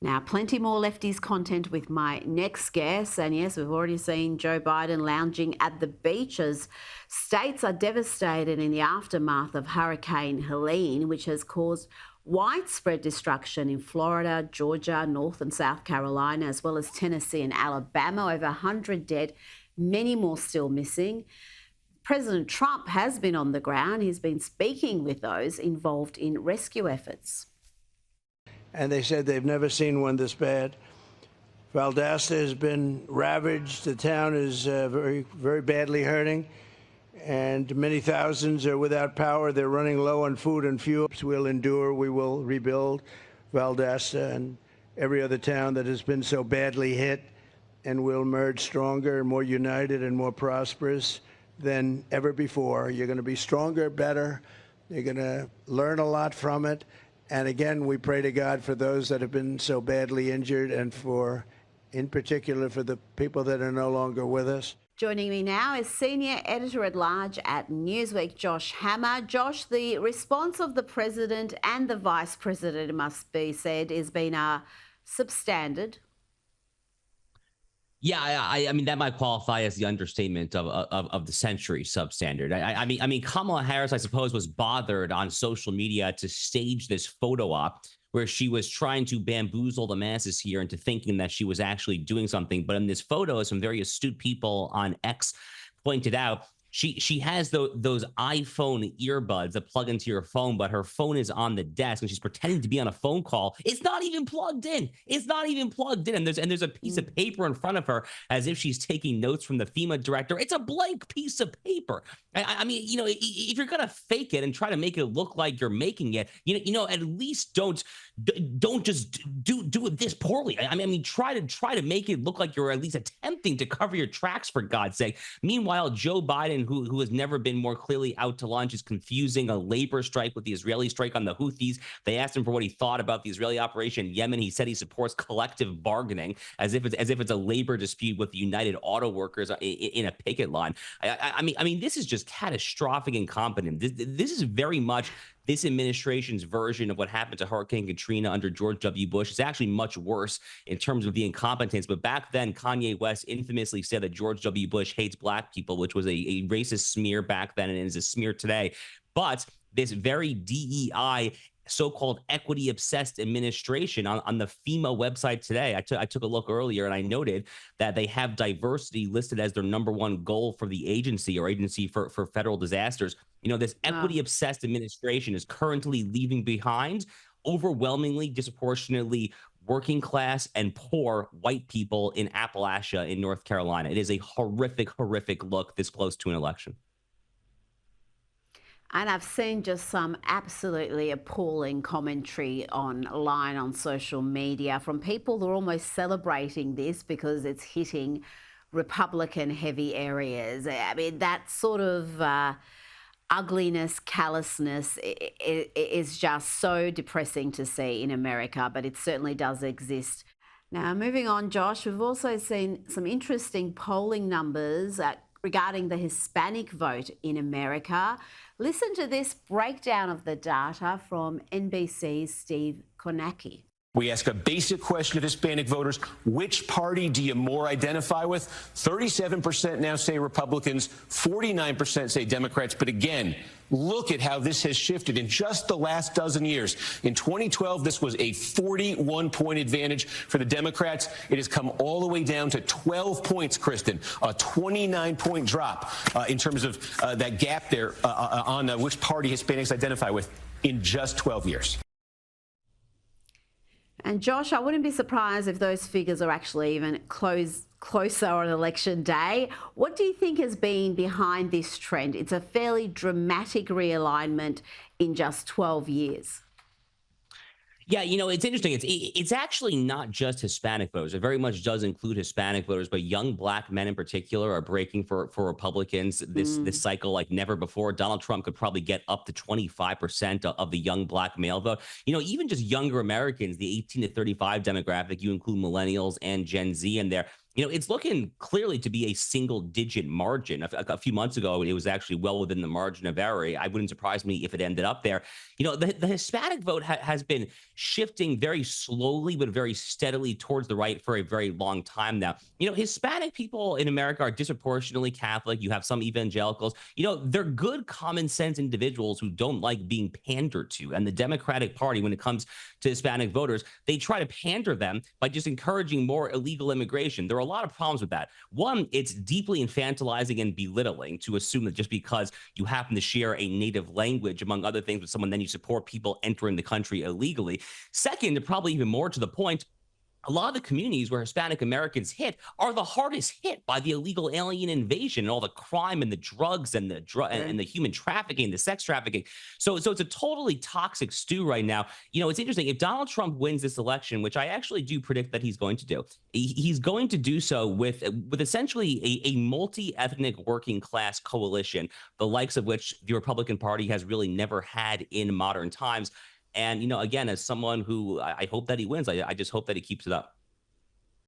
Now, plenty more lefties content with my next guest. And yes, we've already seen Joe Biden lounging at the beach as states are devastated in the aftermath of Hurricane Helene, which has caused widespread destruction in Florida, Georgia, North and South Carolina, as well as Tennessee and Alabama. Over 100 dead, many more still missing. President Trump has been on the ground. He's been speaking with those involved in rescue efforts. And they said they've never seen one this bad. Valdosta has been ravaged. The town is very, very badly hurting, and many thousands are without power. They're running low on food and fuel. We'll endure. We will rebuild Valdosta and every other town that has been so badly hit, and we'll emerge stronger, more united, and more prosperous than ever before. You're going to be stronger, better. You're going to learn a lot from it. And again, we pray to God for those that have been so badly injured and for, in particular, for the people that are no longer with us. Joining me now is Senior Editor-at-Large at Newsweek, Josh Hammer. Josh, the response of the President and the Vice President, it must be said, has been substandard. Yeah, I mean, that might qualify as the understatement of the century, substandard. I mean, Kamala Harris, I suppose, was bothered on social media to stage this photo op where she was trying to bamboozle the masses here into thinking that she was actually doing something. But in this photo, as some very astute people on X pointed out, she has those iPhone earbuds that plug into your phone, but her phone is on the desk and she's pretending to be on a phone call. It's not even plugged in. It's not even plugged in. And there's a piece of paper in front of her as if she's taking notes from the FEMA director. It's a blank piece of paper. I mean, you know, if you're gonna fake it and try to make it look like you're making it, you know, at least don't just do it this poorly. I mean, try to make it look like you're at least attempting to cover your tracks, for God's sake. Meanwhile, Joe Biden, who has never been more clearly out to lunch, is confusing a labor strike with the Israeli strike on the Houthis. They asked him for what he thought about the Israeli operation in Yemen. He said he supports collective bargaining, as if it's a labor dispute with the United Auto Workers in a picket line. I mean, this is just catastrophic incompetence. This is very much this administration's version of what happened to Hurricane Katrina under George W. Bush. Is actually much worse in terms of the incompetence. But back then, Kanye West infamously said that George W. Bush hates black people, which was a racist smear back then and is a smear today. But this very DEI so-called equity-obsessed administration on the FEMA website today. I took a look earlier and I noted that they have diversity listed as their #1 goal for the agency or agency for federal disasters. You know, this equity-obsessed administration is currently leaving behind overwhelmingly, disproportionately working class and poor white people in Appalachia in North Carolina. It is a horrific, horrific look this close to an election. And I've seen just some absolutely appalling commentary online on social media from people who are almost celebrating this because it's hitting Republican heavy areas. I mean, that sort of ugliness, callousness is just so depressing to see in America, but it certainly does exist. Now, moving on, Josh, we've also seen some interesting polling numbers regarding the Hispanic vote in America. Listen to this breakdown of the data from NBC's Steve Kornacki. We ask a basic question of Hispanic voters: which party do you more identify with? 37% now say Republicans, 49% say Democrats. But again, look at how this has shifted in just the last dozen years. In 2012, this was a 41-point advantage for the Democrats. It has come all the way down to 12 points, Kristen, a 29-point drop in terms of that gap there on which party Hispanics identify with in just 12 years. And Josh, I wouldn't be surprised if those figures are actually even closer on election day. What do you think has been behind this trend? It's a fairly dramatic realignment in just 12 years. Yeah, you know, it's interesting. It's actually not just Hispanic voters. It very much does include Hispanic voters, but young black men in particular are breaking for Republicans this cycle like never before. Donald Trump could probably get up to 25% of the young black male vote. You know, even just younger Americans, the 18 to 35 demographic, you include millennials and Gen Z in there. It's looking clearly to be a single-digit margin. A few months ago, it was actually well within the margin of error. I wouldn't surprise me if it ended up there. The Hispanic vote has been shifting very slowly but very steadily towards the right for a very long time now. Hispanic people in America are disproportionately Catholic. You have some evangelicals. They're good common sense individuals who don't like being pandered to. And the Democratic Party, when it comes to Hispanic voters, they try to pander them by just encouraging more illegal immigration. There are a lot of problems with that. One, it's deeply infantilizing and belittling to assume that just because you happen to share a native language, among other things, with someone, then you support people entering the country illegally. Second, and probably even more to the point, a lot of the communities where Hispanic Americans hit are the hardest hit by the illegal alien invasion and all the crime and the drugs and and the human trafficking, the sex trafficking. So it's a totally toxic stew right now. It's interesting. If Donald Trump wins this election, which I actually do predict that he's going to do, he's going to do so with essentially a multi-ethnic working class coalition, the likes of which the Republican Party has really never had in modern times. And, again, as someone who I hope that he wins, I just hope that he keeps it up.